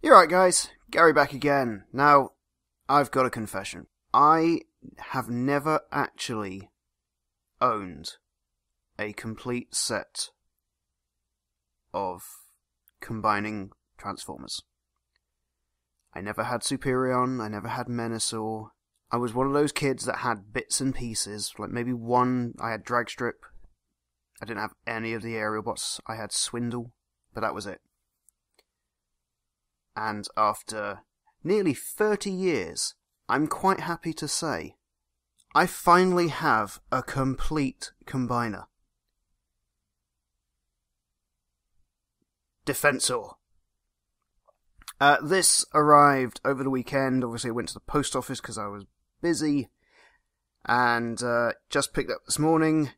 You're right, guys. Gary back again. Now, I've got a confession. I have never actually owned a complete set of combining Transformers. I never had Superion, I never had Menasor. I was one of those kids that had bits and pieces, like maybe one, I had Dragstrip. I didn't have any of the aerial bots. I had Swindle, but that was it. And after nearly 30 years, I'm quite happy to say, I finally have a complete combiner. Defensor. This arrived over the weekend. Obviously, I went to the post office because I was busy. And just picked up this morning.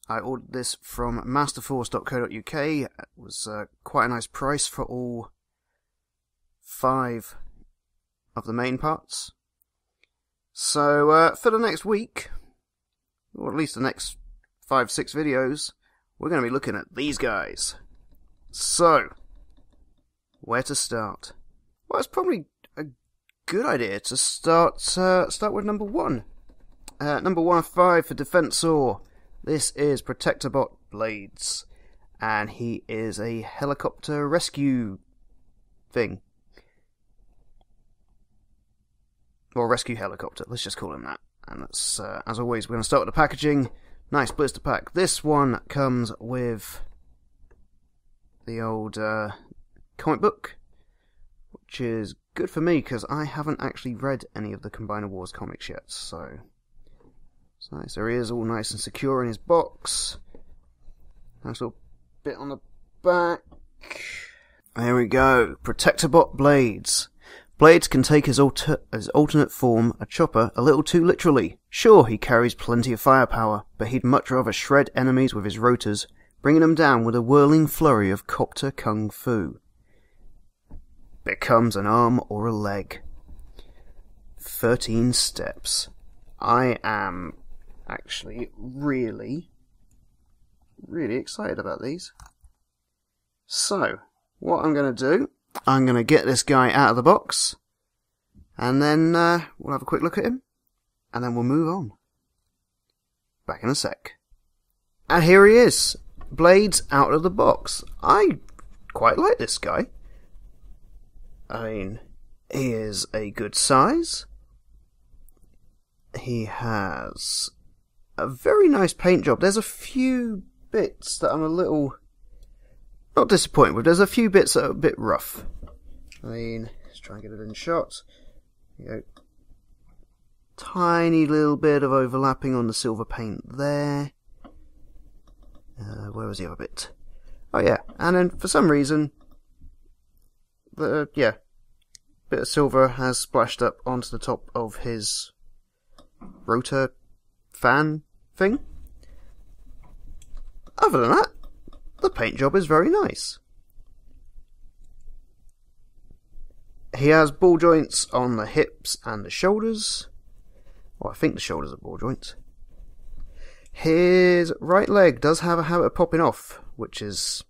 I ordered this from masterforce.co.uk. It was quite a nice price for all 5 of the main parts. So, for the next week, or at least the next 5-6 videos, we're going to be looking at these guys. So, where to start? Well, it's probably a good idea to start with number 1. Number 1 of 5 for Defensor. This is Protectobot Blades, and he is a helicopter rescue thing. Or rescue helicopter, let's just call him that. And that's, as always, we're going to start with the packaging. Nice blister pack. This one comes with the old comic book, which is good for me because I haven't actually read any of the Combiner Wars comics yet. So it's nice. There he is, all nice and secure in his box. Nice little bit on the back. There we go. Protectobot Blades. Blades can take his alternate form, a chopper, a little too literally. Sure, he carries plenty of firepower, but he'd much rather shred enemies with his rotors, bringing them down with a whirling flurry of copter kung fu. Becomes an arm or a leg. 13 steps. I am actually really excited about these. So, what I'm going to do, I'm going to get this guy out of the box, and then we'll have a quick look at him, and then we'll move on. Back in a sec. And here he is, Blades out of the box. I quite like this guy. I mean, he is a good size. He has a very nice paint job. There's a few bits that I'm a little not disappointed with. There's a few bits that are a bit rough. I mean, let's try and get it in shot. You know, tiny little bit of overlapping on the silver paint there. Where was the other bit? Oh yeah, and then for some reason, bit of silver has splashed up onto the top of his rotor fan thing. Other than that, the paint job is very nice. He has ball joints on the hips and the shoulders. Well, I think the shoulders are ball joints. His right leg does have a habit of popping off, which is,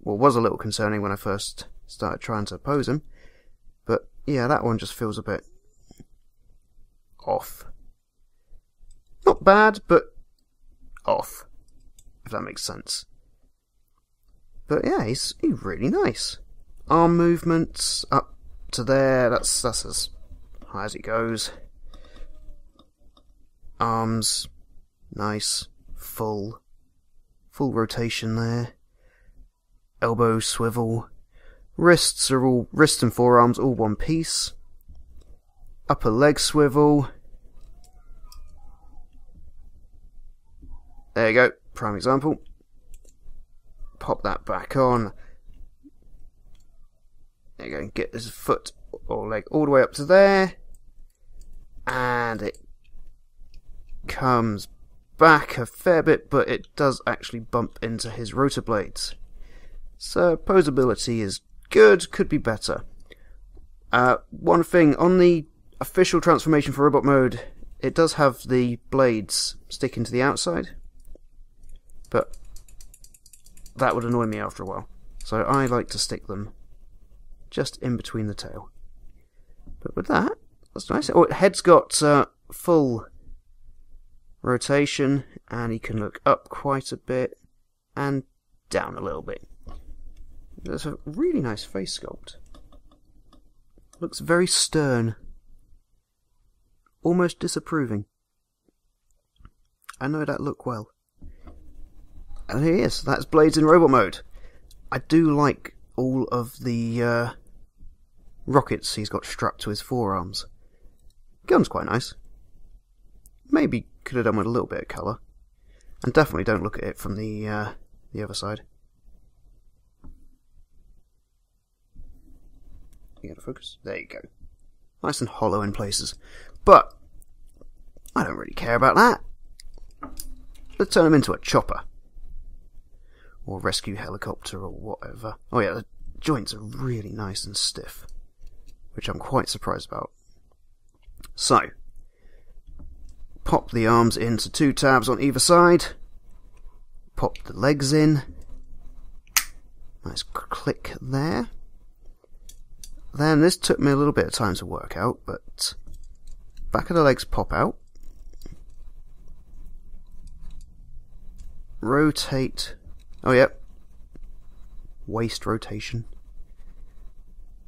well, was a little concerning when I first started trying to pose him. But yeah, that one just feels a bit off. Not bad, but off, if that makes sense. But yeah, he's really nice. Arm movements up to there, that's as high as it goes. Arms, nice, full rotation there. Elbow swivel. Wrists and forearms all one piece. Upper leg swivel. There you go, prime example. Pop that back on. There you go, get his foot or leg all the way up to there. And it comes back a fair bit, but it does actually bump into his rotor blades. So posability is good, could be better. One thing, on the official transformation for robot mode, it does have the blades sticking to the outside. But that would annoy me after a while. So I like to stick them just in between the tail. But with that, that's nice. Oh, head's got full rotation, and he can look up quite a bit and down a little bit. That's a really nice face sculpt. Looks very stern, almost disapproving. I know that look well. And here he is. That's Blades in robot mode. I do like all of the rockets he's got strapped to his forearms. Gun's quite nice. Maybe could have done with a little bit of colour. And definitely don't look at it from the other side. You gotta focus. There you go. Nice and hollow in places. But I don't really care about that. Let's turn him into a chopper. Or rescue helicopter or whatever. Oh yeah, the joints are really nice and stiff, which I'm quite surprised about. So, pop the arms into 2 tabs on either side. Pop the legs in. Nice click there. Then this took me a little bit of time to work out, but back of the legs pop out. Rotate. Oh yep. Waist rotation.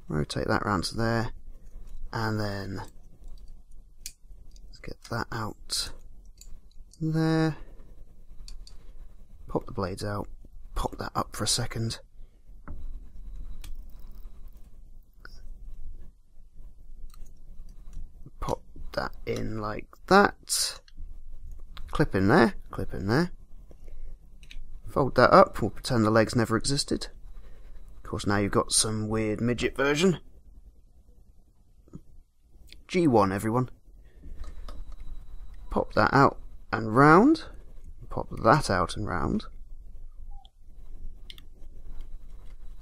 Rotate that round to there. And then let's get that out there. Pop the blades out. Pop that up for a second. Pop that in like that. Clip in there. Clip in there. Fold that up. We'll pretend the legs never existed. Of course, now you've got some weird midget version. G1, everyone. Pop that out and round. Pop that out and round.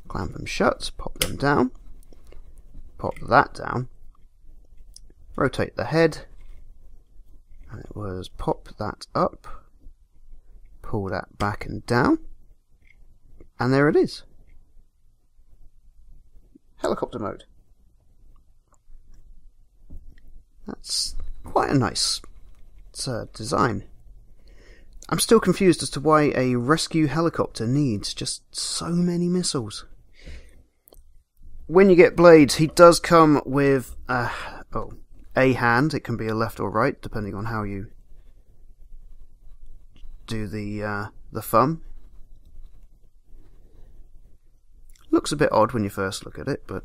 Clamp them shut. Pop them down. Pop that down. Rotate the head. And it was pop that up. Pull that back and down. And there it is. Helicopter mode. That's quite a nice design. I'm still confused as to why a rescue helicopter needs just so many missiles. When you get Blades, he does come with a hand. It can be a left or right, depending on how you do the thumb. Looks a bit odd when you first look at it, but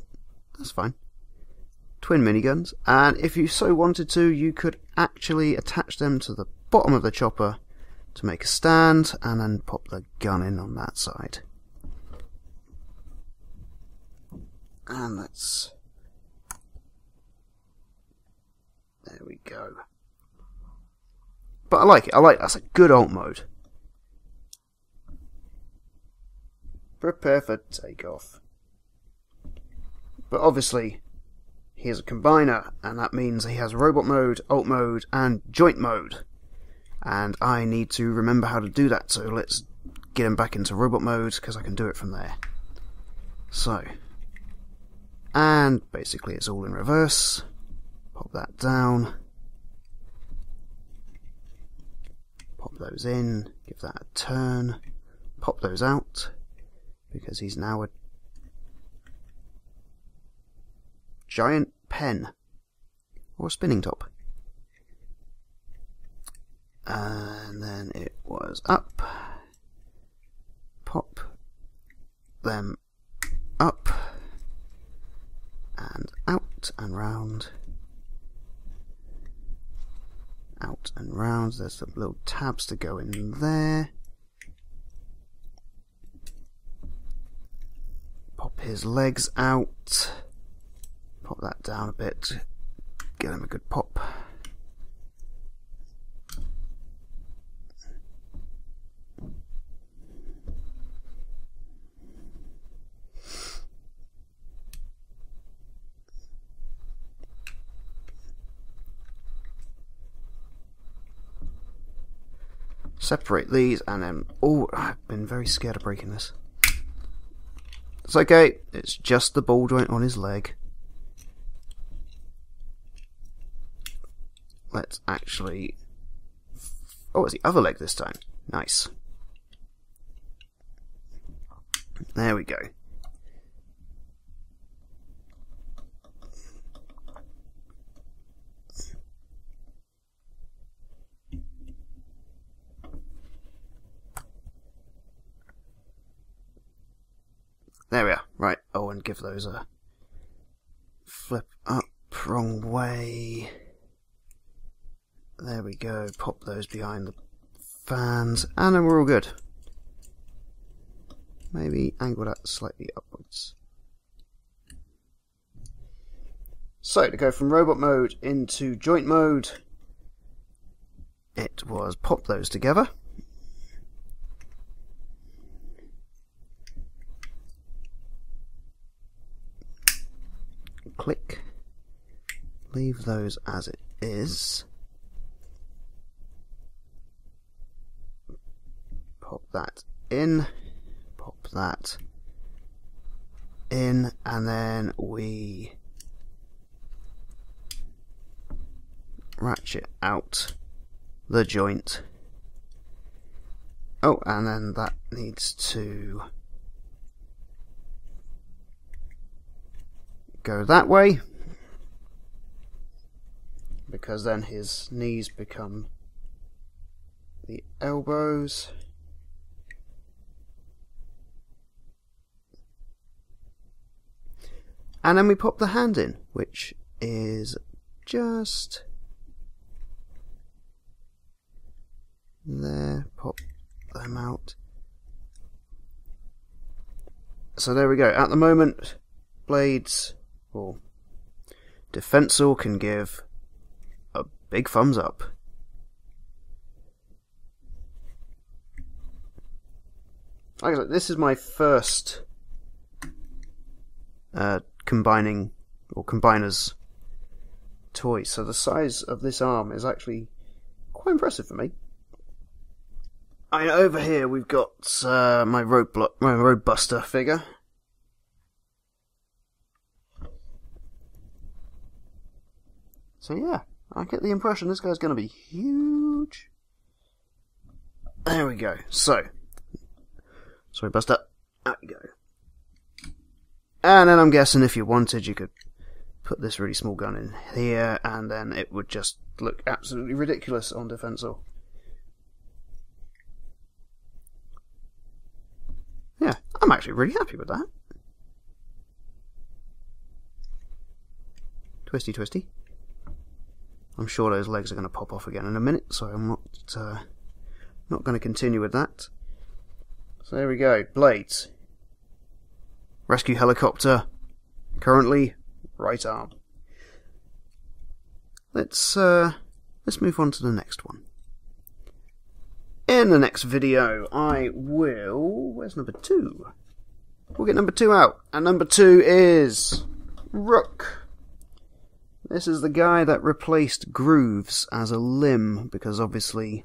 that's fine. Twin miniguns, and if you so wanted to, you could actually attach them to the bottom of the chopper to make a stand, and then pop the gun in on that side. And let's... there we go. But I like it. That's a good alt mode. Prepare for takeoff. But obviously, he is a combiner, and that means he has robot mode, alt mode, and joint mode. And I need to remember how to do that, so let's get him back into robot mode, because I can do it from there. So, and basically it's all in reverse. Pop that down. Pop those in, give that a turn, pop those out, because he's now a giant pen, or a spinning top. And then it was up, pop them up, and out and round. Out and round. There's some little tabs to go in there. Pop his legs out. Pop that down a bit. Get him a good pop. Separate these and then... oh, I've been very scared of breaking this. It's okay, it's just the ball joint on his leg. Let's actually... Oh, it's the other leg this time. Nice. There we go. There we are. Right. Oh, and give those a flip up. Wrong way. There we go. Pop those behind the fans. And then we're all good. Maybe angle that slightly upwards. So, to go from robot mode into joint mode, it was pop those together. Click. Leave those as it is. Pop that in. Pop that in. And then we ratchet out the joint. Oh, and then that needs to go that way, because then his knees become the elbows. And then we pop the hand in, which is just there. Pop them out. So there we go. At the moment, Blades, or Defensor, can give a big thumbs up. Like I said, this is my first combining or combiners toy, so the size of this arm is actually quite impressive for me. Over here we've got my Roadbuster figure. So yeah, I get the impression this guy's going to be huge. There we go. So, sorry, Buster. Out you go. And then I'm guessing if you wanted, you could put this really small gun in here, and then it would just look absolutely ridiculous on Defensor. Yeah, I'm actually really happy with that. Twisty, twisty. I'm sure those legs are going to pop off again in a minute, so I'm not going to continue with that. So there we go, Blades. Rescue helicopter, currently right arm. Let's move on to the next one. In the next video, I will... Where's number 2? We'll get number 2 out, and number 2 is Rook. This is the guy that replaced Grooves as a limb, because obviously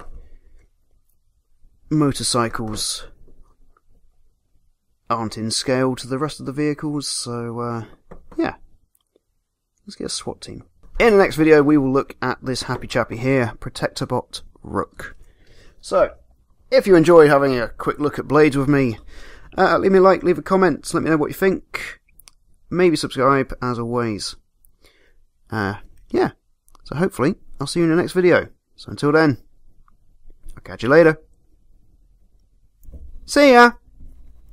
motorcycles aren't in scale to the rest of the vehicles, so yeah. Let's get a SWAT team. In the next video, we will look at this happy chappy here, Protectobot Rook. So, if you enjoyed having a quick look at Blades with me, leave me a like, leave a comment, let me know what you think. Maybe subscribe, as always. Yeah. So hopefully, I'll see you in the next video. So until then, I'll catch you later. See ya!